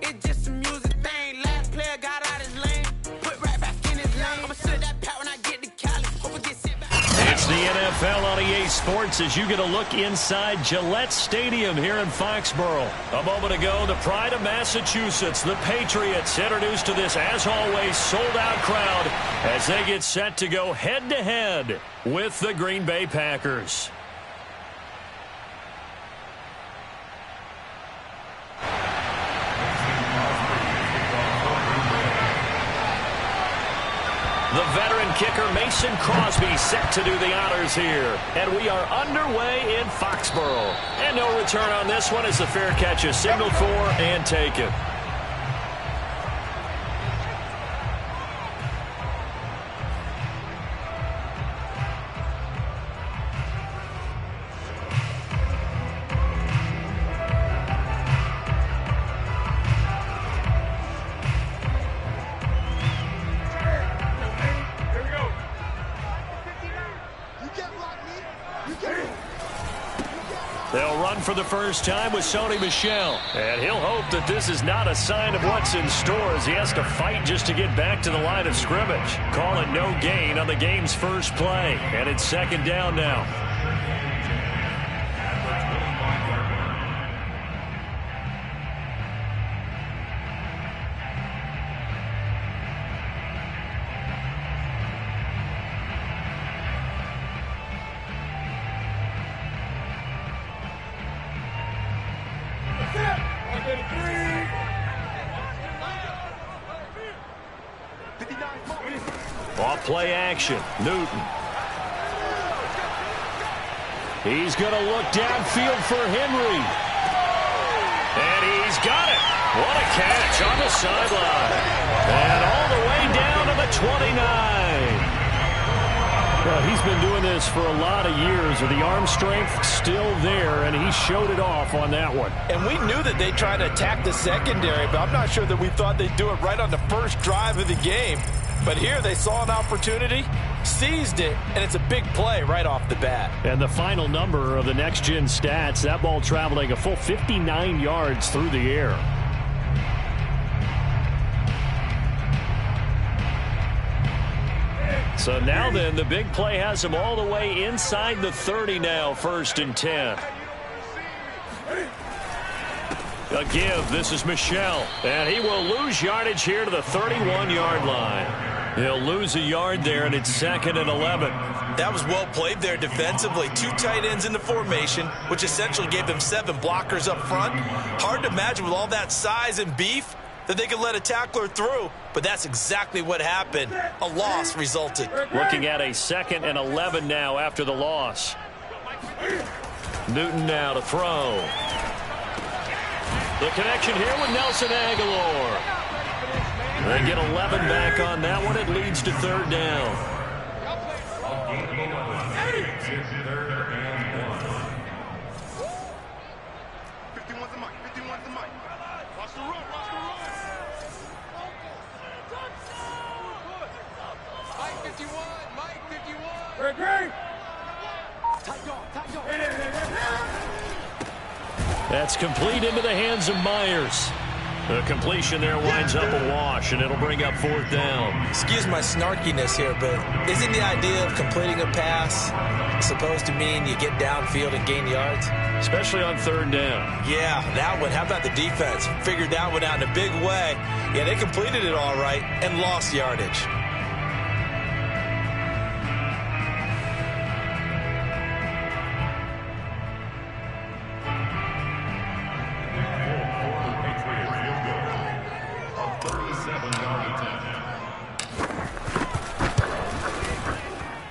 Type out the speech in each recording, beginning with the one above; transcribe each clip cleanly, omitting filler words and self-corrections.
it's just a music thing. Last player got out his lane, put right back in his lane. I'ma sit that pat when I get to Cali. Hope I get sit back. It's the NFL on EA Sports as you get a look inside Gillette Stadium here in Foxborough. A moment ago, the pride of Massachusetts, the Patriots, introduced to this, as always, sold-out crowd as they get set to go head-to-head with the Green Bay Packers. The veteran kicker Mason Crosby set to do the honors here. And we are underway in Foxborough. And no return on this one as the fair catch is signaled for and taken. They'll run for the first time with Sony Michel. And he'll hope that this is not a sign of what's in store as he has to fight just to get back to the line of scrimmage. Call it no gain on the game's first play. And it's second down now. Off play action. Newton. He's going to look downfield for Henry. And he's got it. What a catch on the sideline. And all the way down to the 29. Well, he's been doing this for a lot of years with the arm strength still there, and he showed it off on that one. And we knew that they'd try to attack the secondary, but I'm not sure that we thought they'd do it right on the first drive of the game. But here they saw an opportunity, seized it, and it's a big play right off the bat. And the final number of the next-gen stats, that ball traveling a full 59 yards through the air. So now then, the big play has him all the way inside the 30 now, 1st and 10. A give. This is Michel. And he will lose yardage here to the 31-yard line. He'll lose a yard there, and it's 2nd and 11. That was well played there defensively. 2 tight ends in the formation, which essentially gave them 7 blockers up front. Hard to imagine with all that size and beef that they could let a tackler through, but that's exactly what happened. A loss resulted. Looking at a 2nd and 11 now after the loss. Newton now to throw. The connection here with Nelson Aguilar. They get 11 back on that one. It leads to 3rd down. That's complete into the hands of Myers. The completion there winds up a wash, and it'll bring up 4th down. Excuse my snarkiness here, but isn't the idea of completing a pass supposed to mean you get downfield and gain yards? Especially on 3rd down. Yeah, that one. How about the defense? Figured that one out in a big way. Yeah, they completed it all right and lost yardage.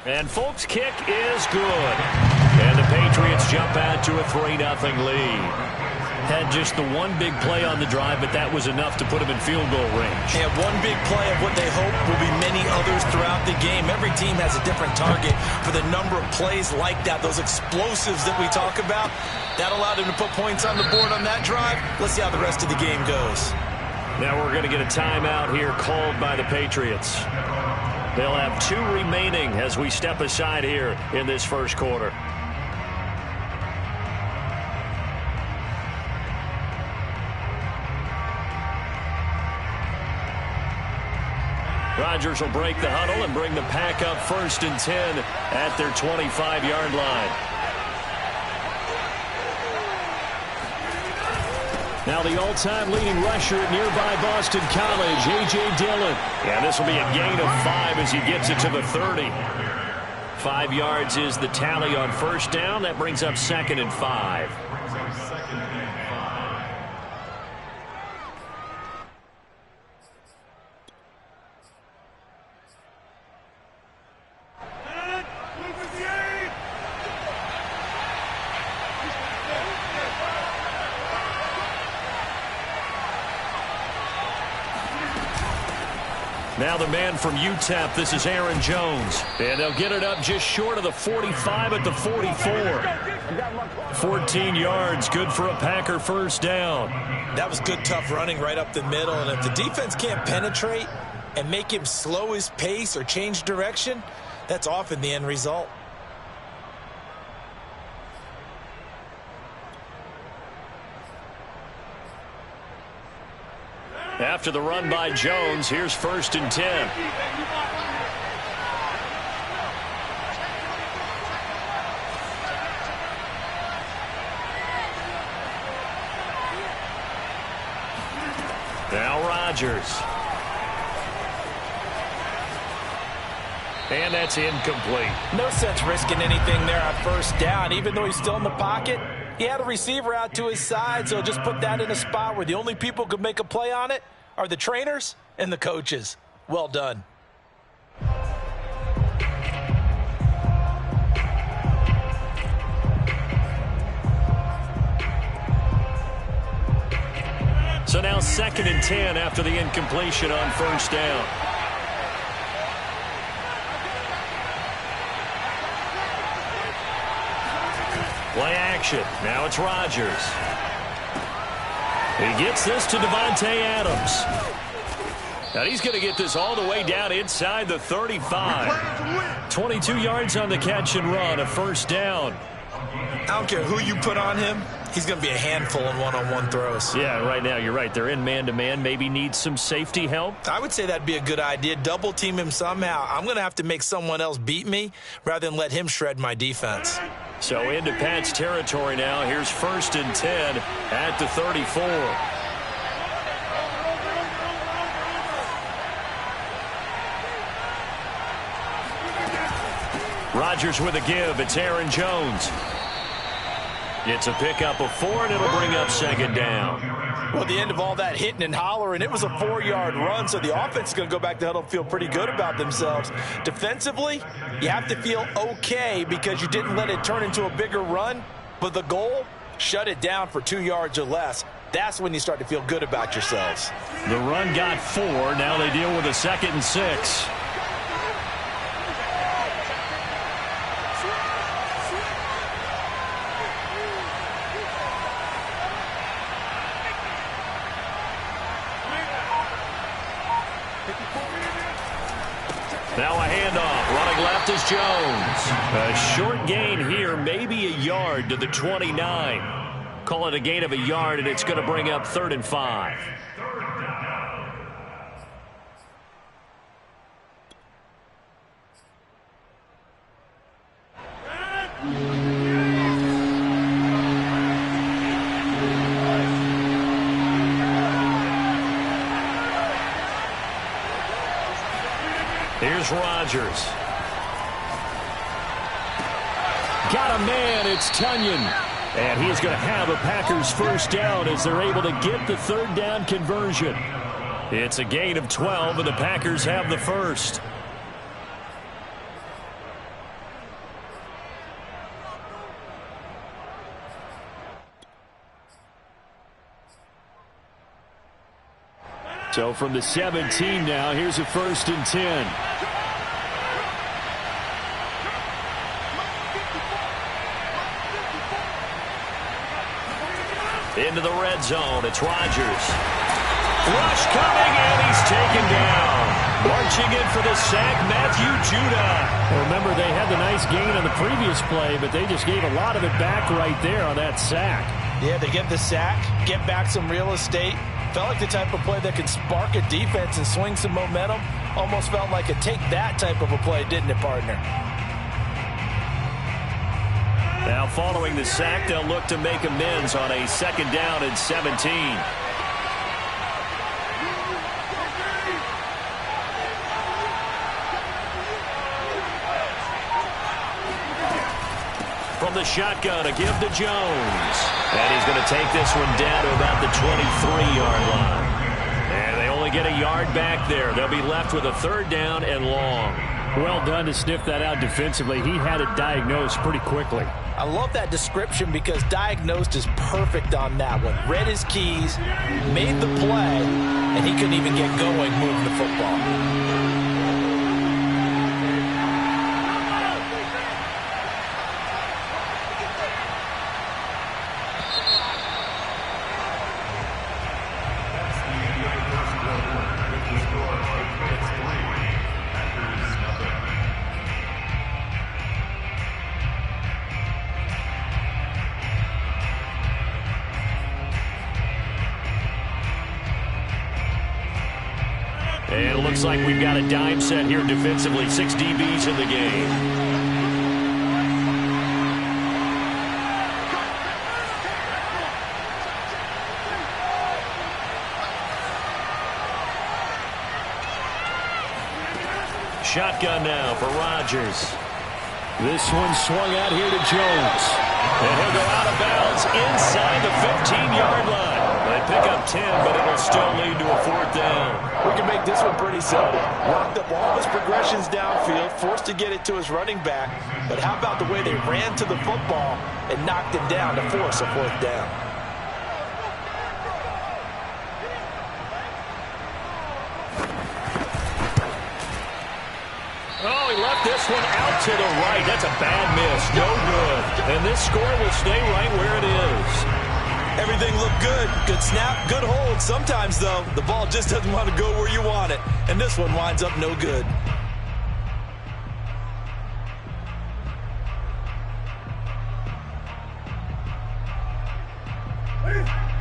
And Folk's kick is good. And the Patriots jump out to a 3-0 lead. Had just the one big play on the drive, but that was enough to put them in field goal range. Yeah, one big play of what they hope will be many others throughout the game. Every team has a different target for the number of plays like that, those explosives that we talk about. That allowed them to put points on the board on that drive. Let's see how the rest of the game goes. Now we're going to get a timeout here called by the Patriots. They'll have 2 remaining as we step aside here in this first quarter. Rodgers will break the huddle and bring the pack up 1st and 10 at their 25-yard line. Now the all-time leading rusher at nearby Boston College, A.J. Dillon. And this will be a gain of 5 as he gets it to the 30. 5 yards is the tally on 1st down. That brings up 2nd and 5. Now the man from UTEP, this is Aaron Jones. And they'll get it up just short of the 45 at the 44. 14 yards, good for a Packer 1st down. That was good, tough running right up the middle. And if the defense can't penetrate and make him slow his pace or change direction, that's often the end result. After the run by Jones, here's 1st and 10. Now Rodgers. And that's incomplete. No sense risking anything there on 1st down. Even though he's still in the pocket, he had a receiver out to his side, so just put that in a spot where the only people who could make a play on it are the trainers and the coaches. Well done. So now 2nd and 10 after the incompletion on 1st down. Play action. Now it's Rodgers. He gets this to Davante Adams. Now he's going to get this all the way down inside the 35. 22 yards on the catch and run, a 1st down. I don't care who you put on him. He's going to be a handful in one-on-one throws. Yeah, right now you're right. They're in man-to-man. Maybe need some safety help. I would say that'd be a good idea. Double team him somehow. I'm going to have to make someone else beat me rather than let him shred my defense. So into Pat's territory now. Here's 1st and 10 at the 34. Rodgers with a give. It's Aaron Jones. It's a pickup of 4, and it'll bring up 2nd down. Well, at the end of all that hitting and hollering, it was a 4-yard run, so the offense is going to go back to huddle and feel pretty good about themselves. Defensively, you have to feel okay because you didn't let it turn into a bigger run, but the goal, shut it down for 2 yards or less. That's when you start to feel good about yourselves. The run got 4. Now they deal with a 2nd and 6. Now a handoff. Running left is Jones. A short gain here, maybe a yard to the 29. Call it a gain of a yard, and it's going to bring up 3rd and 5. Here's Rodgers. Got a man, it's Tunyon. And he's going to have a Packers 1st down as they're able to get the 3rd down conversion. It's a gain of 12, and the Packers have the 1st. So from the 17 now, here's a 1st and 10. Into the red zone, it's Rodgers. Rush coming, and he's taken down. Marching in for the sack, Matthew Judah. Well, remember, they had the nice gain on the previous play, but they just gave a lot of it back right there on that sack. Yeah, they get the sack, get back some real estate, Felt like the type of play that can spark a defense and swing some momentum. Almost felt like a take-that type of a play, didn't it, partner? Now following the sack, they'll look to make amends on a 2nd down and 17. From the shotgun, a give to Jones. And he's going to take this one down to about the 23-yard line. And they only get a yard back there. They'll be left with a 3rd down and long. Well done to sniff that out defensively. He had it diagnosed pretty quickly. I love that description because diagnosed is perfect on that one. Read his keys, made the play, and he couldn't even get going moving the football. And it looks like we've got a dime set here defensively. 6 DBs in the game. Shotgun now for Rodgers. This one swung out here to Jones. And he'll go out of bounds inside the 15-yard line. They pick up 10, but it'll still lead to a 4th down. We can make this one pretty simple. Locked up all his progressions downfield, forced to get it to his running back. But how about the way they ran to the football and knocked him down to force a 4th down? Oh, he left this one out to the right. That's a bad miss. No good. And this score will stay right where it is. Everything looked good. Good snap, good hold. Sometimes, though, the ball just doesn't want to go where you want it. And this one winds up no good.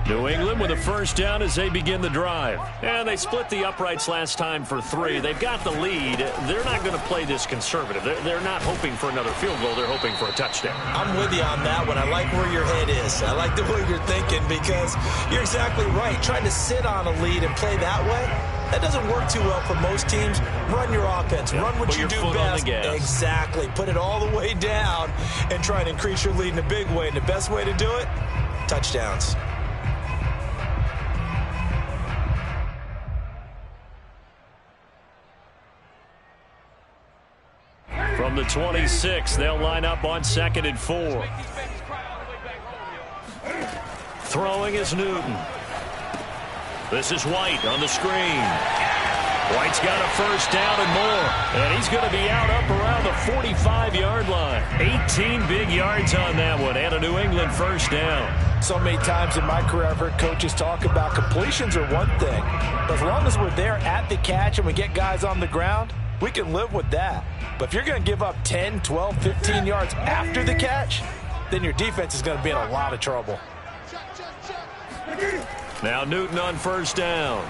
New England with a 1st down as they begin the drive. And they split the uprights last time for 3. They've got the lead. They're not going to play this conservative. They're not hoping for another field goal. They're hoping for a touchdown. I'm with you on that one. I like where your head is. I like the way you're thinking because you're exactly right. Trying to sit on a lead and play that way, that doesn't work too well for most teams. Run your offense. Run what you do best. Exactly. Put it all the way down and try and increase your lead in a big way. And the best way to do it, touchdowns. From the 26, they'll line up on 2nd and 4. Throwing is Newton. This is White on the screen. White's got a 1st down and more. And he's going to be out up around the 45-yard line. 18 big yards on that one. And a New England 1st down. So many times in my career I've heard coaches talk about completions are one thing. But as long as we're there at the catch and we get guys on the ground, we can live with that. But if you're going to give up 10, 12, 15 yards after the catch, then your defense is going to be in a lot of trouble. Now Newton on 1st down.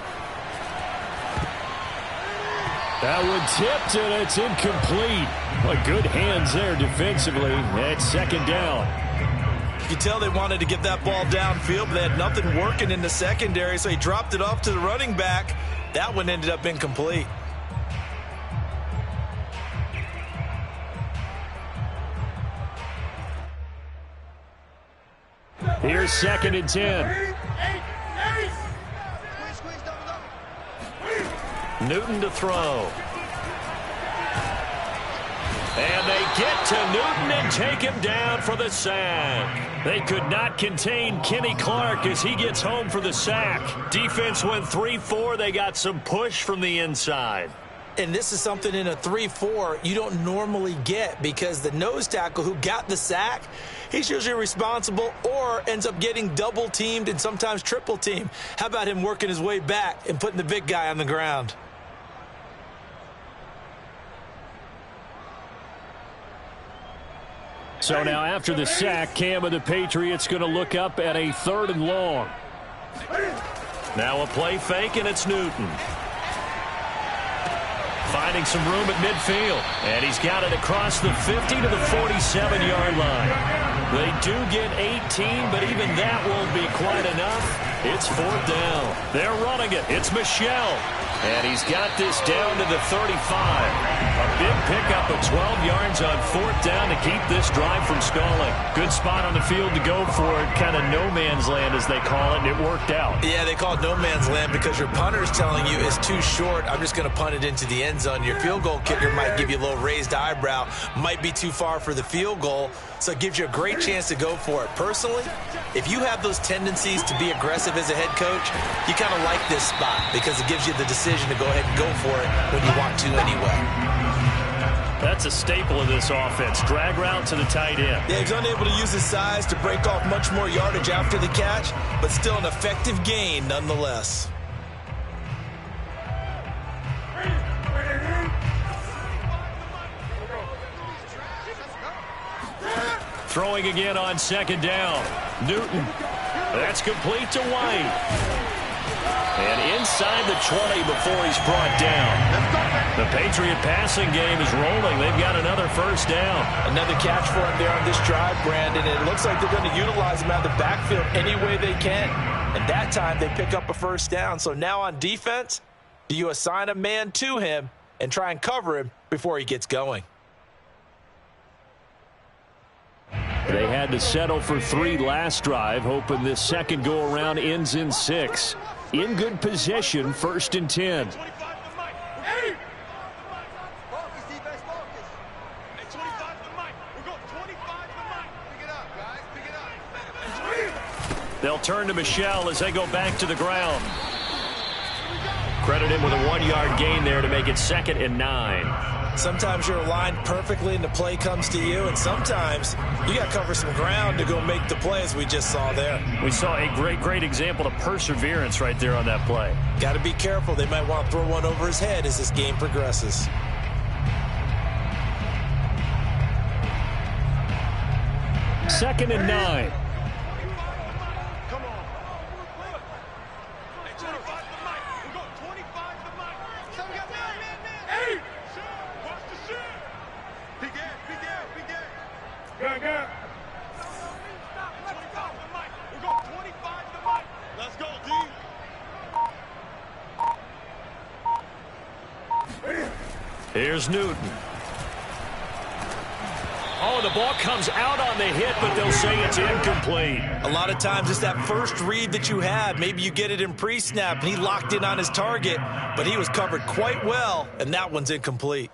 That one tipped, and it's incomplete. Well, good hands there defensively. That's 2nd down. You can tell they wanted to get that ball downfield, but they had nothing working in the secondary, so he dropped it off to the running back. That one ended up incomplete. Here's 2nd and 10. Newton to throw. And they get to Newton and take him down for the sack. They could not contain Kenny Clark as he gets home for the sack. Defense went 3-4. They got some push from the inside. And this is something in a 3-4 you don't normally get because the nose tackle who got the sack, he's usually responsible or ends up getting double teamed and sometimes triple teamed. How about him working his way back and putting the big guy on the ground? So now after the sack, Cam of the Patriots going to look up at a 3rd and long. Now a play fake, and it's Newton. Finding some room at midfield. And he's got it across the 50 to the 47-yard line. They do get 18, but even that won't be quite enough. It's 4th down. They're running it. It's Michel. And he's got this down to the 35. A big pickup of 12 yards on 4th down to keep this drive from stalling. Good spot on the field to go for it. Kind of no man's land, as they call it, and it worked out. Yeah, they call it no man's land because your punter's telling you it's too short. I'm just going to punt it into the end zone. Your field goal kicker might give you a little raised eyebrow. Might be too far for the field goal, so it gives you a great chance to go for it. Personally, if you have those tendencies to be aggressive as a head coach, you kind of like this spot because it gives you the decision to go ahead and go for it when you want to anyway. That's a staple of this offense. Drag route to the tight end. Yeah, he's unable to use his size to break off much more yardage after the catch, but still an effective gain nonetheless. Throwing again on 2nd down. Newton. That's complete to White. And inside the 20 before he's brought down. The Patriot passing game is rolling. They've got another 1st down. Another catch for him there on this drive, Brandon. And it looks like they're going to utilize him out of the backfield any way they can. And that time they pick up a 1st down. So now on defense, do you assign a man to him and try and cover him before he gets going? They had to settle for 3 last drive, hoping this second go-around ends in 6. In good position, 1st and 10. They'll turn to Michel as they go back to the ground. Credit him with a 1-yard gain there to make it 2nd and 9. Sometimes you're aligned perfectly and the play comes to you, and sometimes you got to cover some ground to go make the play, as we just saw there. We saw a great example of perseverance right there on that play. Got to be careful. They might want to throw one over his head as this game progresses. Second and 9. Here's Newton. Oh, the ball comes out on the hit, but they'll say it's incomplete. A lot of times it's that first read that you have. Maybe you get it in pre-snap, and he locked in on his target, but he was covered quite well, and that one's incomplete.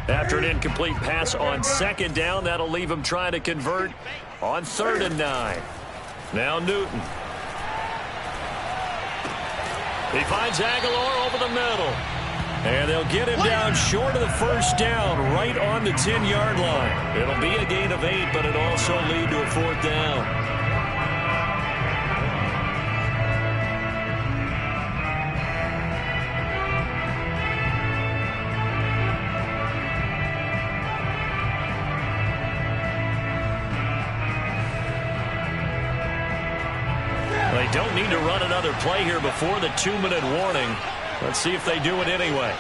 After an incomplete pass on 2nd down, that'll leave him trying to convert on 3rd and 9. Now Newton. He finds Aguilar over the middle. And they'll get him down short of the 1st down, right on the 10-yard line. It'll be a gain of 8, but it'll also lead to a 4th down. They don't need to run another play here before the 2-minute warning. Let's see if they do it anyway.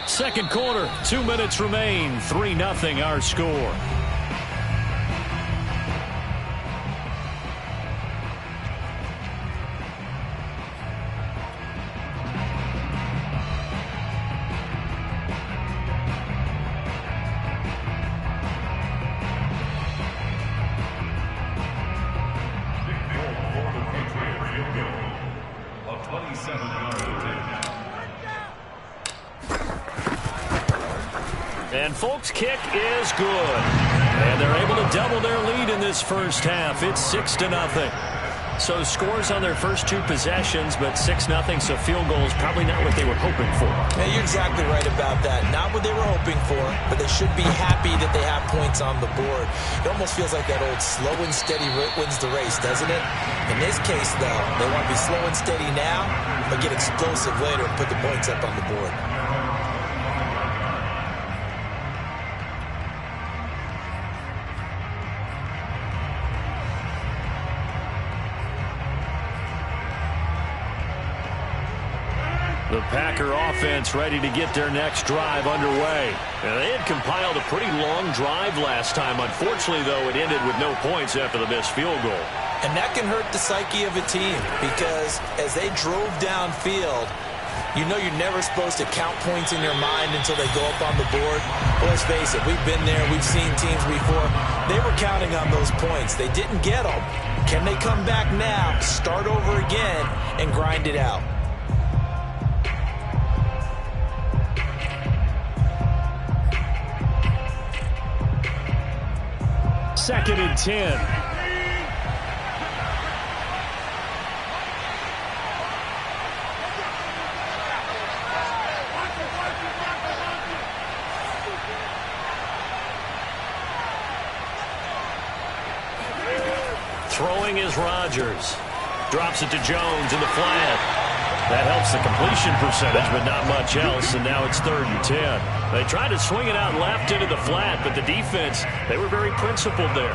Second quarter, 2 minutes remain. 3-0 our score. And Folk's kick is good. And they're able to double their lead in this first half. It's 6-0. So scores on their first 2 possessions, but 6-0, so field goal is probably not what they were hoping for. Yeah, you're exactly right about that. Not what they were hoping for, but they should be happy that they have points on the board. It almost feels like that old slow and steady wins the race, doesn't it? In this case, though, they want to be slow and steady now, but get explosive later and put the points up on the board. The Packer offense ready to get their next drive underway. Now, they had compiled a pretty long drive last time. Unfortunately, though, it ended with no points after the missed field goal. And that can hurt the psyche of a team because as they drove downfield, you know you're never supposed to count points in your mind until they go up on the board. Well, let's face it, we've been there. We've seen teams before. They were counting on those points. They didn't get them. Can they come back now, start over again, and grind it out? Second and 10. Throwing is Rodgers. Drops it to Jones in the flat. That helps the completion percentage, but not much else, and now it's 3rd and 10. They tried to swing it out left into the flat, but the defense, they were very principled there.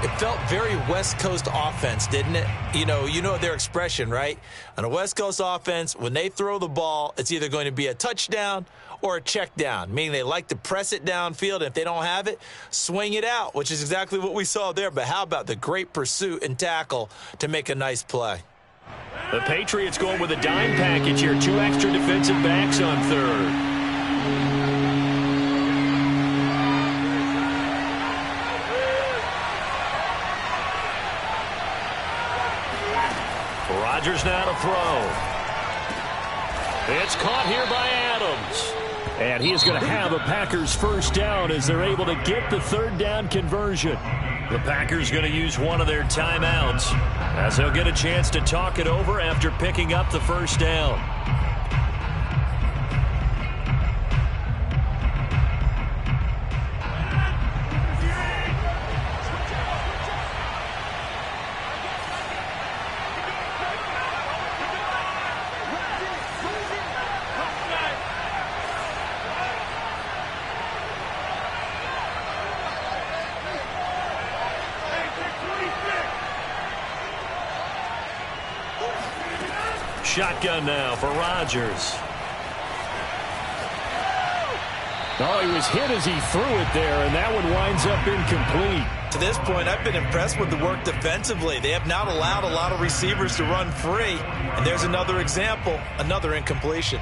It felt very West Coast offense, didn't it? You know their expression, right? On a West Coast offense, when they throw the ball, it's either going to be a touchdown or a check down, meaning they like to press it downfield, and if they don't have it, swing it out, which is exactly what we saw there. But how about the great pursuit and tackle to make a nice play? The Patriots going with a dime package here. 2 extra defensive backs on 3rd. Rodgers now to throw. It's caught here by Adams. And he is going to have a Packers first down as they're able to get the 3rd down conversion. The Packers going to use one of their timeouts as they'll get a chance to talk it over after picking up the first down. Shotgun now for Rodgers. Oh, he was hit as he threw it there, and that one winds up incomplete. To this point, I've been impressed with the work defensively. They have not allowed a lot of receivers to run free. And there's another example, another incompletion.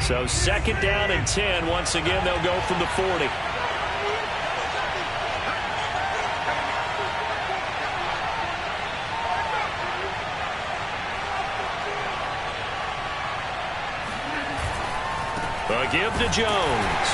So 2nd down and 10. Once again, they'll go from the 40. A give to Jones.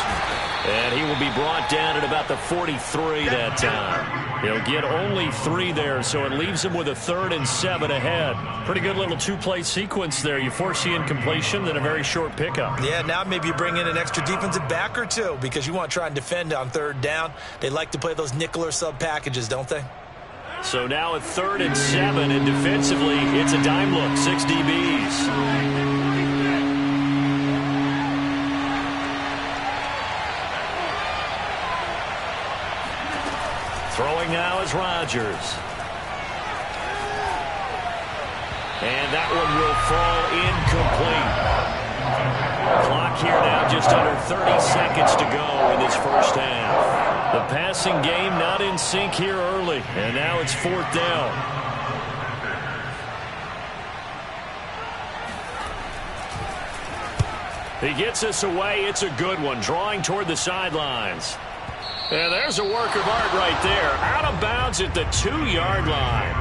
And he will be brought down at about the 43 that time. He'll get only 3 there, so it leaves him with a 3rd and 7 ahead. Pretty good little 2-play sequence there. You force the incompletion, then a very short pickup. Yeah, now maybe you bring in an extra defensive back or 2 because you want to try and defend on 3rd down. They like to play those nickel or sub packages, don't they? So now a 3rd and 7, and defensively, it's a dime look, 6 DBs. Throwing now is Rodgers. And that one will fall incomplete. Clock here now just under 30 seconds to go in this first half. The passing game not in sync here early. And now it's 4th down. He gets us away. It's a good one. Drawing toward the sidelines. And there's a work of art right there. Out of bounds at the 2-yard line.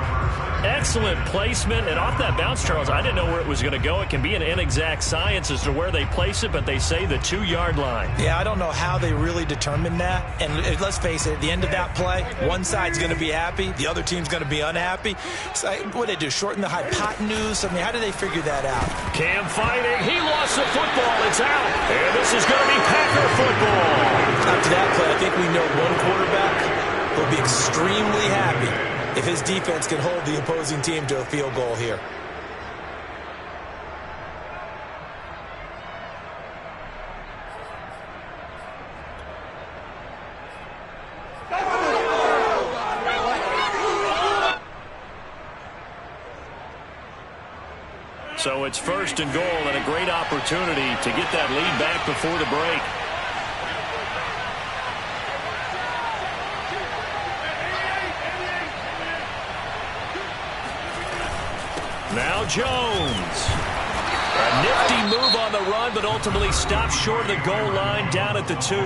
Excellent placement, and off that bounce, Charles, I didn't know where it was going to go. It can be an inexact science as to where they place it, but they say the 2-yard line. Yeah, I don't know how they really determined that. And let's face it, at the end of that play, one side's going to be happy, the other team's going to be unhappy. So what did they do, shorten the hypotenuse? I mean, how did they figure that out? Cam fighting. He lost the football. It's out. And this is going to be Packer football. After that play, I think we know one quarterback will be extremely happy if his defense can hold the opposing team to a field goal here. So it's 1st and goal and a great opportunity to get that lead back before the break. Now Jones. A nifty move on the run, but ultimately stopped short of the goal line down at the 2.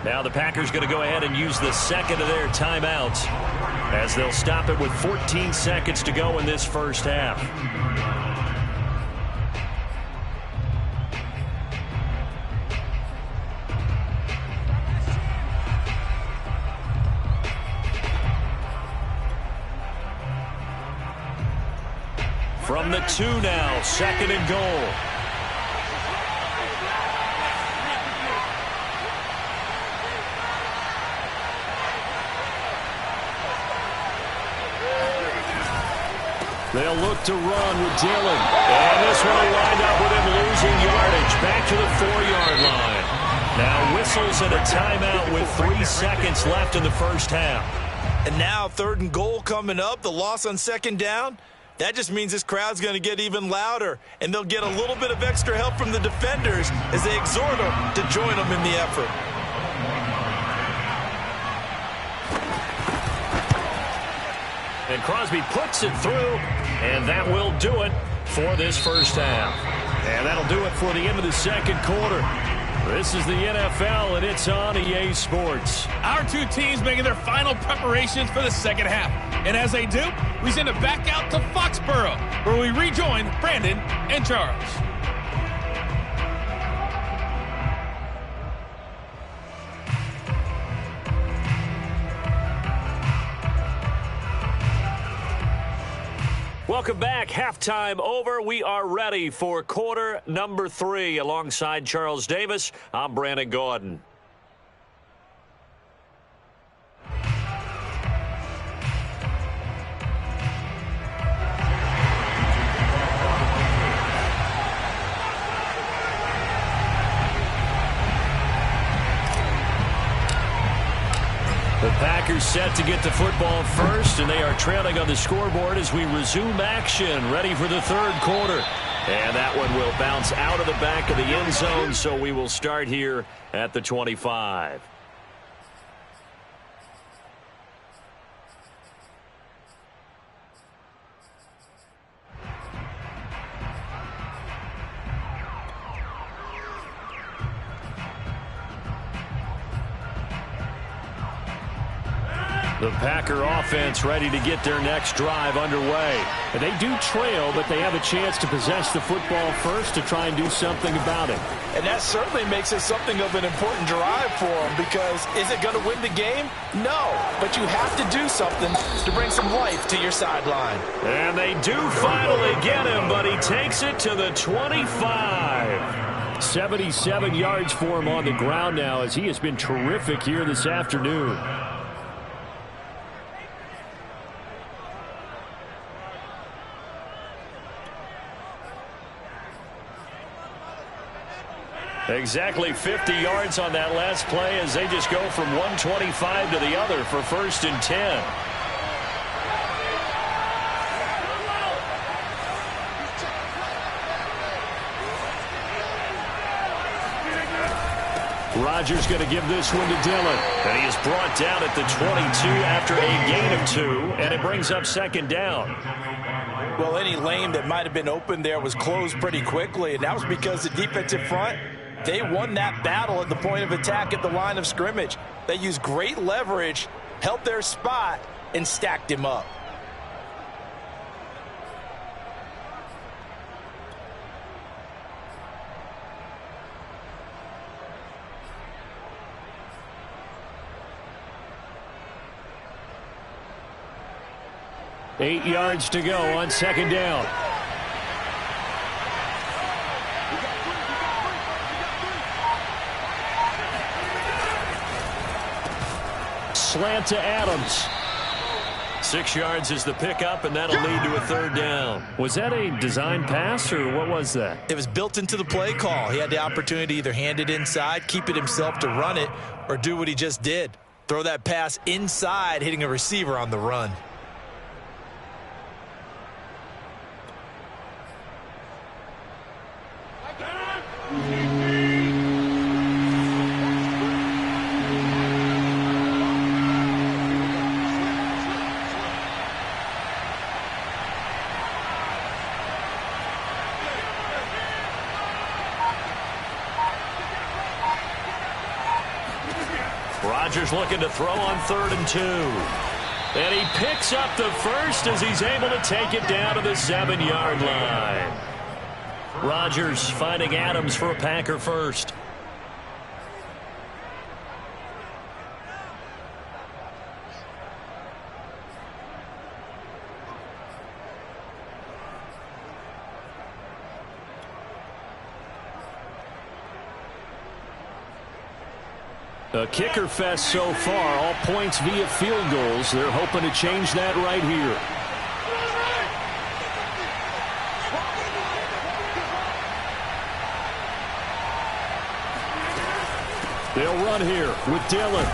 Now the Packers going to go ahead and use the second of their timeouts as they'll stop it with 14 seconds to go in this first half. From the 2 now, 2nd and goal. They'll look to run with Dillon. And this one will wind up with him losing yardage back to the 4-yard line. Now whistles and a timeout with 3 seconds left in the first half. And now 3rd and goal coming up, the loss on 2nd down. That just means this crowd's going to get even louder, and they'll get a little bit of extra help from the defenders as they exhort them to join them in the effort. And Crosby puts it through, and that will do it for this first half. And that'll do it for the end of the 2nd quarter. This is the NFL, and it's on EA Sports. Our 2 teams making their final preparations for the 2nd half. And as they do, we send it back out to Foxborough, where we rejoin Brandon and Charles. Welcome back. Halftime over. We are ready for quarter number 3. Alongside Charles Davis, I'm Brandon Gordon. The Packers set to get the football first, and they are trailing on the scoreboard as we resume action, ready for the 3rd quarter. And that one will bounce out of the back of the end zone, so we will start here at the 25. The Packer offense ready to get their next drive underway. And they do trail, but they have a chance to possess the football first to try and do something about it. And that certainly makes it something of an important drive for them, because is it going to win the game? No, but you have to do something to bring some life to your sideline. And they do finally get him, but he takes it to the 25. 77 yards for him on the ground now, as he has been terrific here this afternoon. Exactly 50 yards on that last play as they just go from 125 to the other for 1st and 10. Rodgers going to give this one to Dillon. And he is brought down at the 22 after a gain of 2, and it brings up 2nd down. Well, any lane that might have been open there was closed pretty quickly, and that was because the defensive front, they won that battle at the point of attack at the line of scrimmage. They used great leverage, held their spot, and stacked him up. 8 yards to go on second down. Slant to Adams. 6 yards is the pickup, and that'll lead to a third down. Was that a design pass, or what was that? It was built into the play call. He had the opportunity to either hand it inside, keep it himself to run it, or do what he just did. Throw that pass inside, hitting a receiver on the run. Rodgers looking to throw on 3rd and 2. And he picks up the first as he's able to take it down to the 7-yard line. Rodgers finding Adams for a Packer first. A kicker fest so far, all points via field goals. They're hoping to change that right here. They'll run here with Dillon.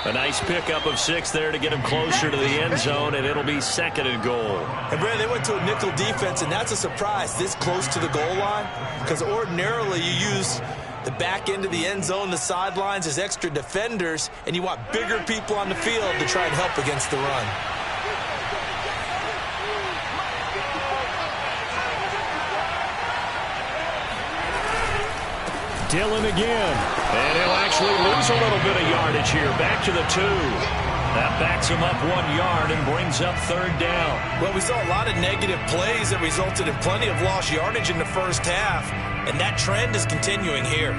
A nice pickup of 6 there to get him closer to the end zone, and it'll be 2nd and goal. And Brad, they went to a nickel defense, and that's a surprise this close to the goal line, because ordinarily you use the back end of the end zone, the sidelines as extra defenders, and you want bigger people on the field to try and help against the run. Dillon again. And he'll actually lose a little bit of yardage here. Back to the 2. That backs him up 1 yard and brings up 3rd down. Well, we saw a lot of negative plays that resulted in plenty of lost yardage in the first half, and that trend is continuing here.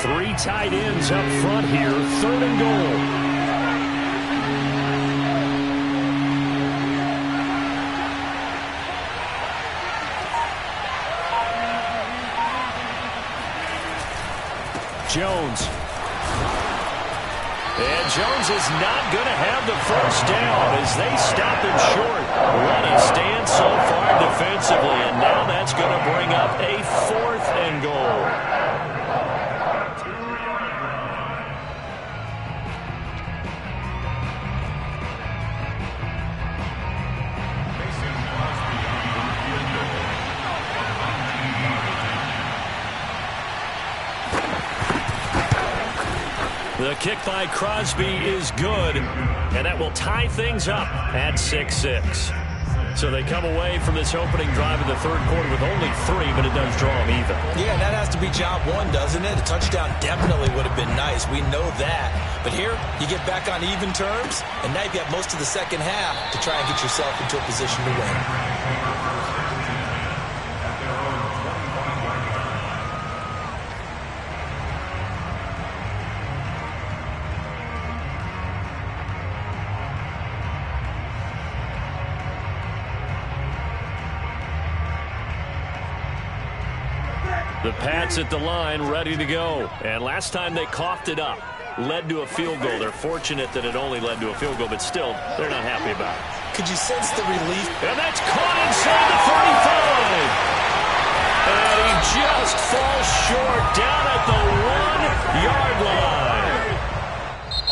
Three tight ends up front here, 3rd and goal. Jones. And Jones is not going to have the first down as they stop him short. What a stand so far defensively, and now that's going to bring up a 4th and goal. The kick by Crosby is good, and that will tie things up at 6-6. So they come away from this opening drive in the 3rd quarter with only 3, but it does draw them even. Yeah, that has to be job 1, doesn't it? A touchdown definitely would have been nice. We know that. But here, you get back on even terms, and now you've got most of the second half to try and get yourself into a position to win. The Pats at the line, ready to go. And last time they coughed it up, led to a field goal. They're fortunate that it only led to a field goal, but still, they're not happy about it. Could you sense the relief? And that's caught inside the 35. And he just falls short down at the 1-yard line.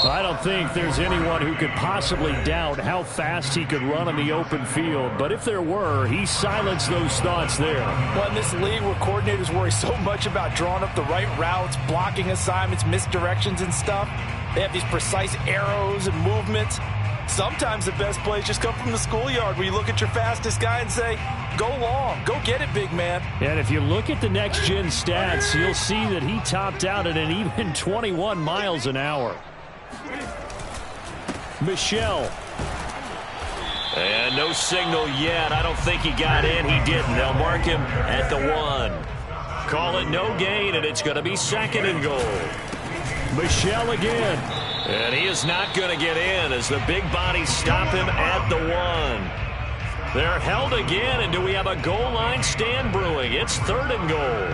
I don't think there's anyone who could possibly doubt how fast he could run on the open field. But if there were, he silenced those thoughts there. Well, in this league where coordinators worry so much about drawing up the right routes, blocking assignments, misdirections and stuff, they have these precise arrows and movements. Sometimes the best plays just come from the schoolyard where you look at your fastest guy and say, go long, go get it, big man. And if you look at the next-gen stats, you'll see that he topped out at an even 21 miles an hour. Michel. And no signal yet. I don't think he got in. He didn't. They'll mark him at the 1. Call it no gain, and it's going to be 2nd and goal. Michel again. And he is not going to get in as the big bodies stop him at the 1. They're held again, and do we have a goal line stand brewing? It's 3rd and goal.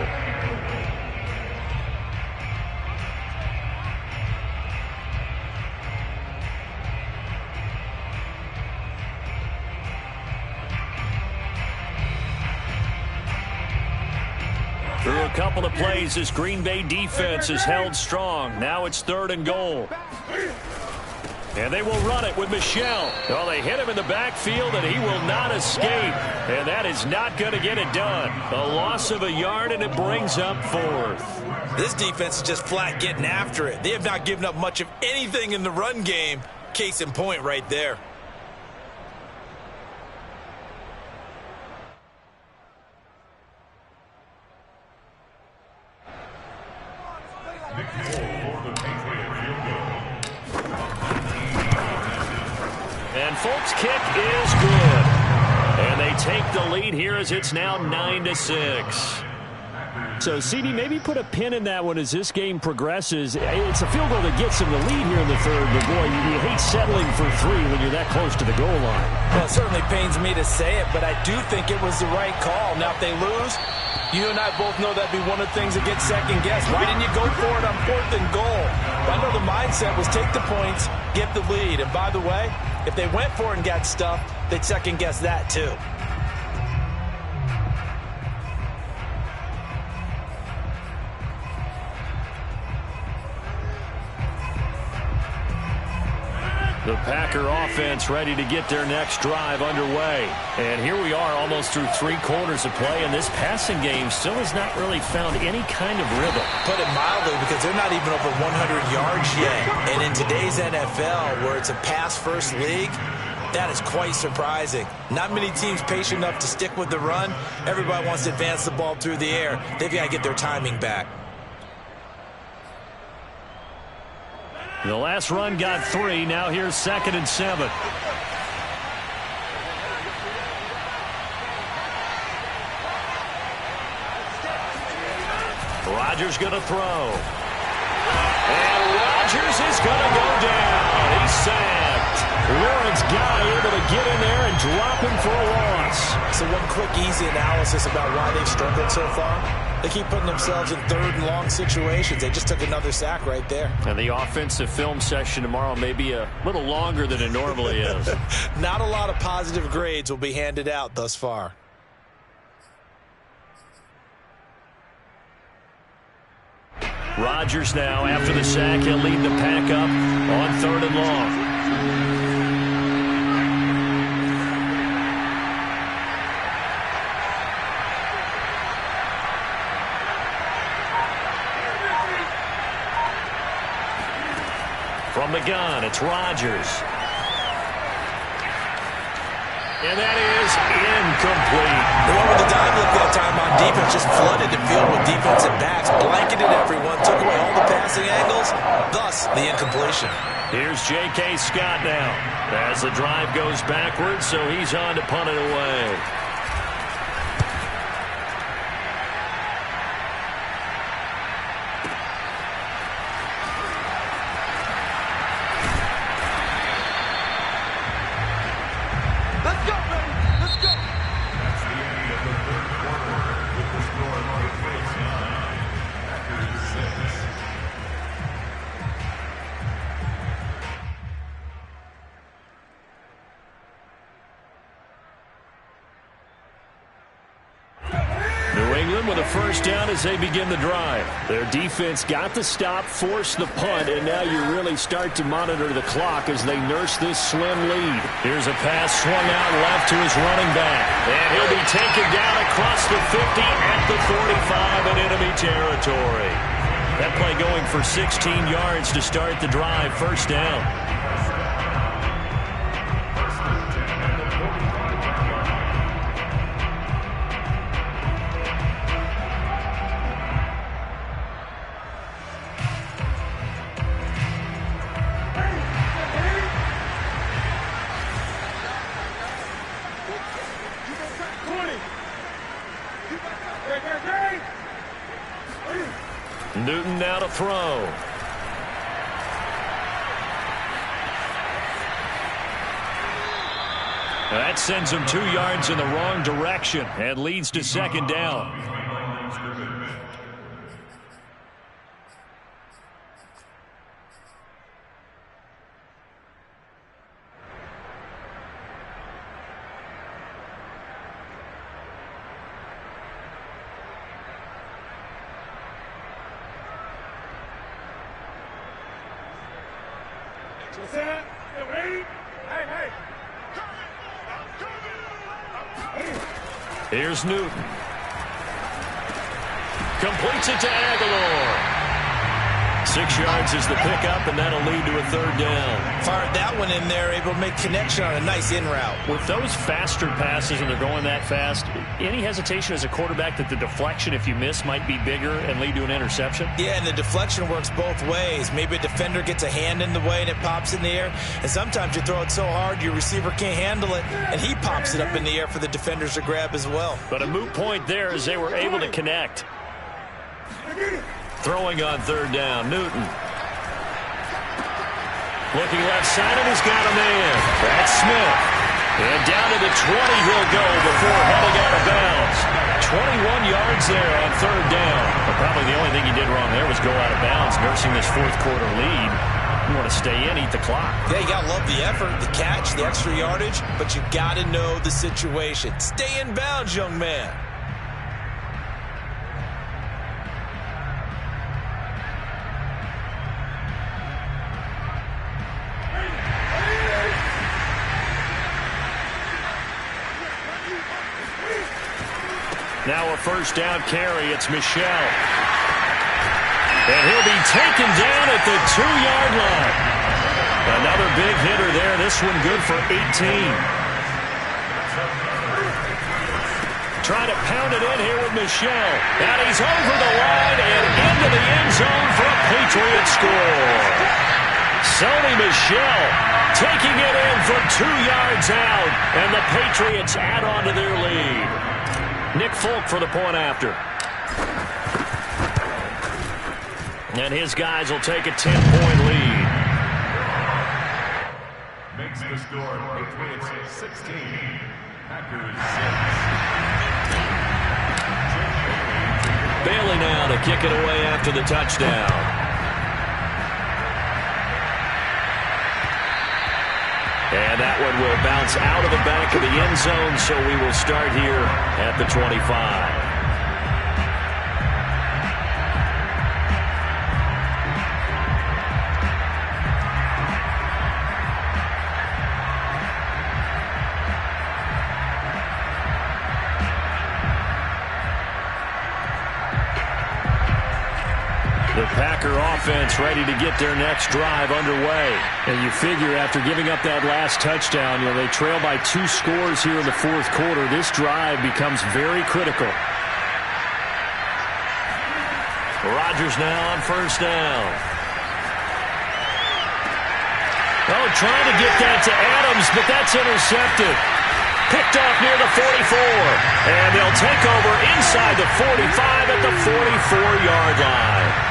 Through a couple of plays, this Green Bay defense is held strong. Now it's 3rd and goal. And they will run it with Michel. Oh, they hit him in the backfield, and he will not escape. And that is not going to get it done. A loss of a yard, and it brings up 4th. This defense is just flat getting after it. They have not given up much of anything in the run game. Case in point right there. And Folk's kick is good. And they take the lead here as it's now 9-6. So, CD, maybe put a pin in that one as this game progresses. It's a field goal that gets them the lead here in the 3rd, but boy, you hate settling for 3 when you're that close to the goal line. Well, it certainly pains me to say it, but I do think it was the right call. Now, if they lose, you and I both know that'd be one of the things that gets second-guessed. Why didn't you go for it on 4th and goal? I know the mindset was take the points, get the lead. And by the way, if they went for it and got stuffed, they'd second-guess that too. The Packer offense ready to get their next drive underway. And here we are almost through 3 quarters of play, and this passing game still has not really found any kind of rhythm. Put it mildly, because they're not even over 100 yards yet. And in today's NFL, where it's a pass-first league, that is quite surprising. Not many teams patient enough to stick with the run. Everybody wants to advance the ball through the air. They've got to get their timing back. The last run got 3. Now here's 2nd and 7. Rodgers going to throw. And Rodgers is going to go down. He's sacked. Lawrence Guy able to get in there and drop him for a loss. So one quick, easy analysis about why they've struggled so far. They keep putting themselves in 3rd and long situations. They just took another sack right there. And the offensive film session tomorrow may be a little longer than it normally is. Not a lot of positive grades will be handed out thus far. Rodgers now, after the sack, he'll lead the pack up on 3rd and long. From the gun, it's Rodgers. And that is incomplete. The one with the dive look that time on defense just flooded the field with defensive backs, blanketed everyone, took away all the passing angles, thus the incompletion. Here's J.K. Scott now as the drive goes backwards, so he's on to punt it away. With a first down as they begin the drive. Their defense got the stop, forced the punt, and now you really start to monitor the clock as they nurse this slim lead. Here's a pass swung out left to his running back. And he'll be taken down across the 50 at the 45 in enemy territory. That play going for 16 yards to start the drive. First down. Newton now to throw. That sends him 2 yards in the wrong direction and leads to second down. Here's Newton. Completes it to Aguilar. 6 yards is the pickup, and that'll lead to a third down. Fired that one in there, able to make connection on a nice in route. With those faster passes and they're going that fast, any hesitation as a quarterback that the deflection, if you miss, might be bigger and lead to an interception? Yeah, and the deflection works both ways. Maybe a defender gets a hand in the way and it pops in the air. And sometimes you throw it so hard your receiver can't handle it, and he pops it up in the air for the defenders to grab as well. But a moot point there as they were able to connect. Throwing on third down, Newton. Looking left side, and he's got a man. That's Smith. And down to the 20 he'll go before heading out of bounds. 21 yards there on third down. But probably the only thing he did wrong there was go out of bounds, nursing this fourth quarter lead. You want to stay in, eat the clock. Yeah, you got to love the effort, the catch, the extra yardage, but you got to know the situation. Stay in bounds, young man. Now a first down carry. It's Michel. And he'll be taken down at the 2-yard line. Another big hitter there. This one good for 18. Trying to pound it in here with Michel. And he's over the line and into the end zone for a Patriot score. Sony Michel taking it in for 2 yards out. And the Patriots add on to their lead. Nick Folk for the point after. And his guys will take a 10-point lead. Makes the score Patriots 16, Packers 6. Bailey now to kick it away after the touchdown. And that one will bounce out of the back of the end zone, so we will start here at the 25. The Packer offense ready to get their next drive underway. And you figure after giving up that last touchdown, they trail by 2 scores here in the fourth quarter. This drive becomes very critical. Rodgers now on first down. Oh, trying to get that to Adams, but that's intercepted. Picked off near the 44. And they'll take over inside the 45 at the 44-yard line.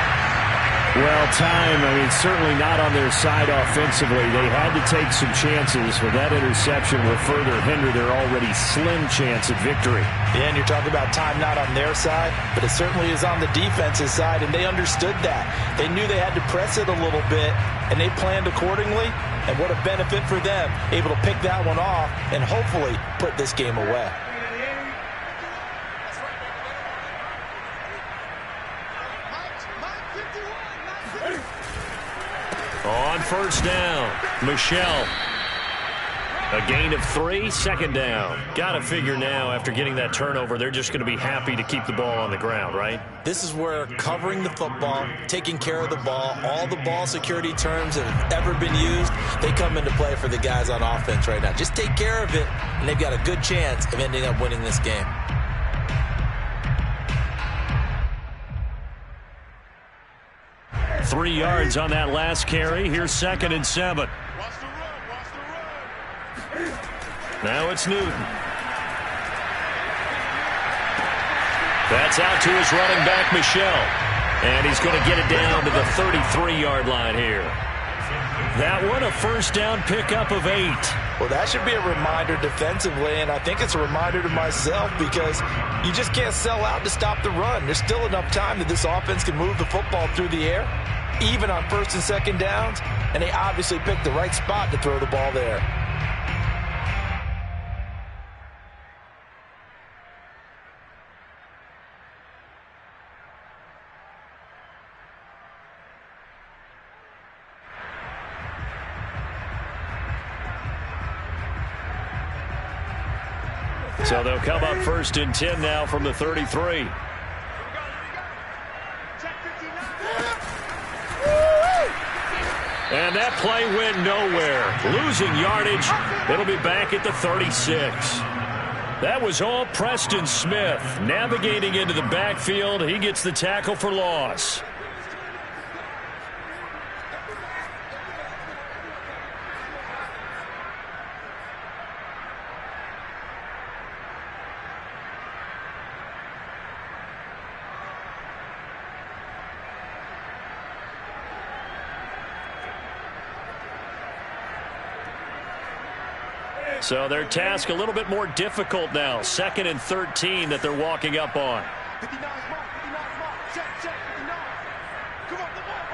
Well, time, certainly not on their side offensively. They had to take some chances, but that interception will further hinder their already slim chance at victory. Yeah, and you're talking about time not on their side, but it certainly is on the defense's side, and they understood that. They knew they had to press it a little bit, and they planned accordingly, and what a benefit for them, able to pick that one off and hopefully put this game away. On first down, Michel. A gain of 3, second down. Got to figure now, after getting that turnover, they're just going to be happy to keep the ball on the ground, right? This is where covering the football, taking care of the ball, all the ball security terms that have ever been used, they come into play for the guys on offense right now. Just take care of it, and they've got a good chance of ending up winning this game. Three yards on that last carry. Here's 2nd and 7. Now it's Newton. That's out to his running back, Michel. And he's going to get it down to the 33-yard line here. That one, a first down pickup of 8. Well, that should be a reminder defensively, and I think it's a reminder to myself because you just can't sell out to stop the run. There's still enough time that this offense can move the football through the air, even on first and second downs, and they obviously picked the right spot to throw the ball there. So they'll come up first and 10 now from the 33. And that play went nowhere. Losing yardage. It'll be back at the 36. That was all Preston Smith. Navigating into the backfield. He gets the tackle for loss. So their task a little bit more difficult now. 2nd and 13 that they're walking up on. 59 mark, 59 mark. Check, 59. Come on, the ball.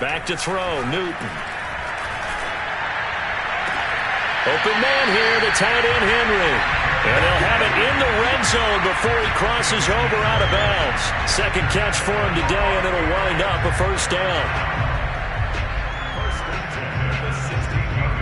Back to throw, Newton. Open man here, the tight end Henry. And they'll have it in the red zone before he crosses over out of bounds. Second catch for him today, and it'll wind up a first down. First and 10 at the 16-yard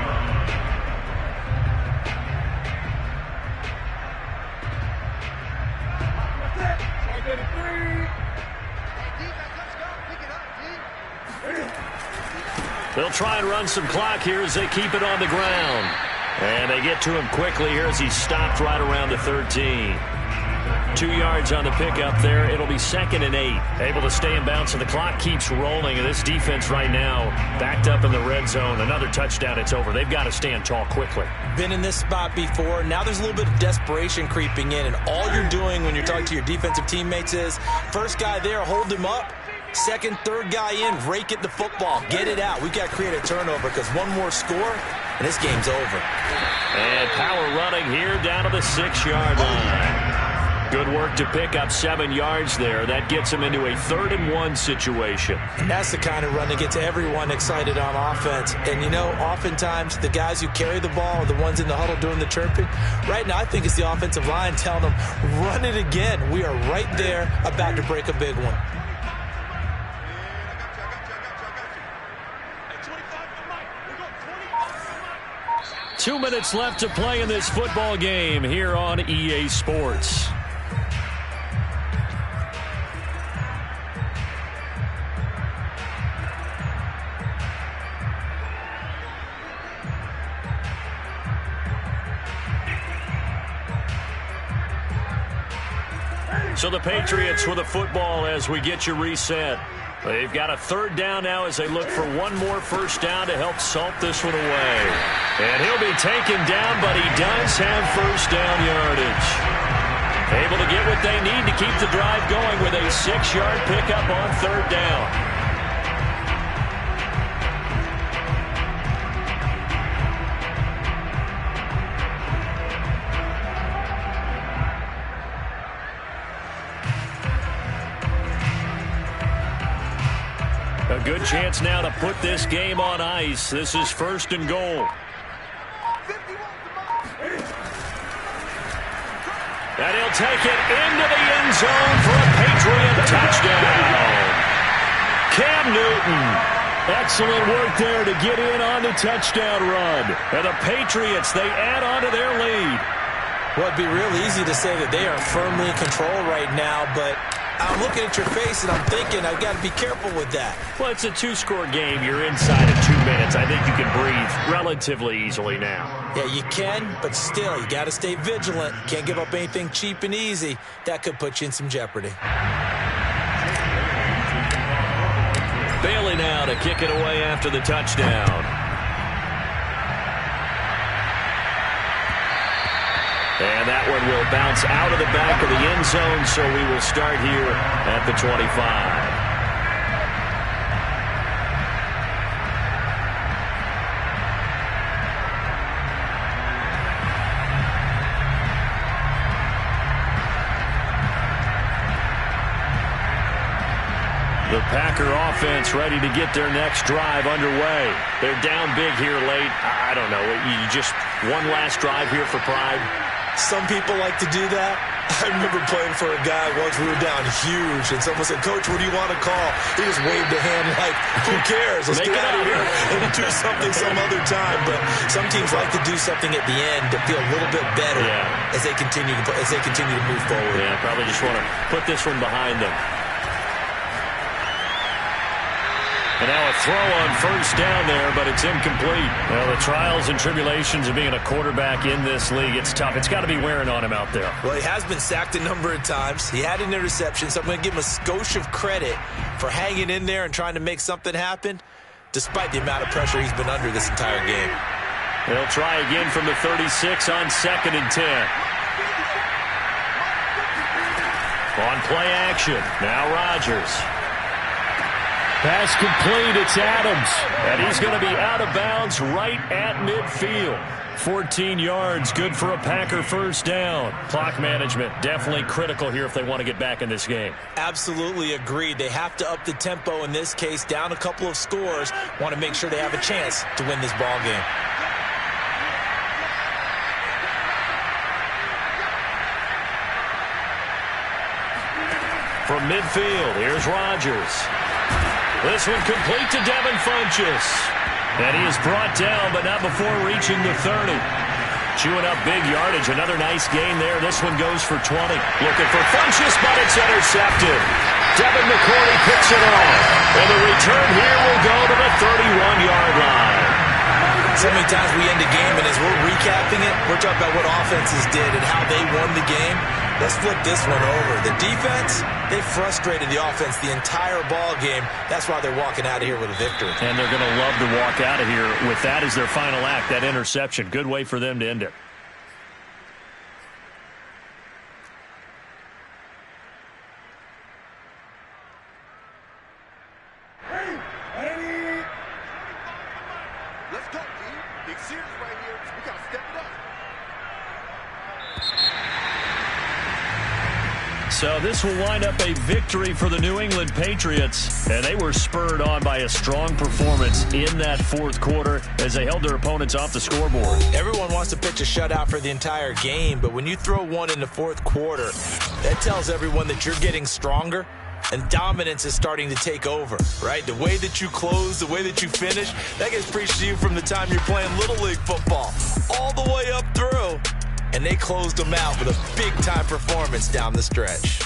line. They'll try and run some clock here as they keep it on the ground. And they get to him quickly here as he's stopped right around the 13. 2 yards on the pickup there. It'll be 2nd and 8. Able to stay in bounds, and the clock keeps rolling. And this defense right now backed up in the red zone. Another touchdown, it's over. They've got to stand tall quickly. Been in this spot before. Now there's a little bit of desperation creeping in, and all you're doing when you're talking to your defensive teammates is first guy there, hold him up. Second, third guy in, rake at the football. Get it out. We've got to create a turnover because one more score, and this game's over. And power running here down to the 6-yard line. Good work to pick up 7 yards there. That gets them into a 3rd and 1 situation. And that's the kind of run that gets everyone excited on offense. And, you know, oftentimes the guys who carry the ball are the ones in the huddle doing the chirping. Right now, I think it's the offensive line telling them, run it again. We are right there about to break a big one. 2 minutes left to play in this football game here on EA Sports. So the Patriots with the football as we get you reset. They've got a 3rd down now as they look for one more first down to help salt this one away. And he'll be taken down, but he does have first down yardage. Able to get what they need to keep the drive going with a 6-yard pickup on 3rd down. A good chance now to put this game on ice. This is 1st and goal. And he'll take it into the end zone for a Patriot touchdown. Cam Newton. Excellent work there to get in on the touchdown run. And the Patriots, they add on to their lead. Well, it'd be real easy to say that they are firmly in control right now, but I'm looking at your face and I'm thinking I've got to be careful with that. Well, it's a 2-score game. You're inside of 2 minutes. I think you can breathe relatively easily now. Yeah, you can, but still, you got to stay vigilant. Can't give up anything cheap and easy. That could put you in some jeopardy. Bailey now to kick it away after the touchdown. to bounce out of the back of the end zone, so we will start here at the 25. The Packer offense ready to get their next drive underway. They're down big here late. I don't know. You just one last drive here for pride. Some people like to do that. I remember playing for a guy once. We were down huge, and someone said, "Coach, what do you want to call?" He just waved a hand like, "Who cares? Let's get out of here and do something some other time." But some teams like to do something at the end to feel a little bit better as they continue to move forward. Yeah, probably just want to put this one behind them. And now a throw on first down there, but it's incomplete. Well, the trials and tribulations of being a quarterback in this league, it's tough. It's got to be wearing on him out there. Well, he has been sacked a number of times. He had an interception, so I'm going to give him a skosh of credit for hanging in there and trying to make something happen, despite the amount of pressure he's been under this entire game. They'll try again from the 36 on 2nd and 10. On play action, now Rodgers. Pass complete, it's Adams. And he's going to be out of bounds right at midfield. 14 yards, good for a Packer first down. Clock management, definitely critical here if they want to get back in this game. Absolutely agreed. They have to up the tempo in this case, down a couple of scores. Want to make sure they have a chance to win this ball game. From midfield, here's Rodgers. This one complete to Devin Funchess. And he is brought down, but not before reaching the 30. Chewing up big yardage. Another nice gain there. This one goes for 20. Looking for Funchess, but it's intercepted. Devin McCourty picks it off. And the return here will go to the 31-yard line. So many times we end a game, and as we're recapping it, we're talking about what offenses did and how they won the game. Let's flip this one over. The defense, they frustrated the offense the entire ball game. That's why they're walking out of here with a victory. And they're going to love to walk out of here with that as their final act, that interception. Good way for them to end it. Let's go, team. Big series right here. We got to step it up. So this will wind up a victory for the New England Patriots, and they were spurred on by a strong performance in that fourth quarter as they held their opponents off the scoreboard. Everyone wants to pitch a shutout for the entire game, but when you throw one in the fourth quarter, that tells everyone that you're getting stronger and dominance is starting to take over, right? The way that you close, the way that you finish, that gets preached to you from the time you're playing Little League football all the way up through. And they closed them out with a big-time performance down the stretch.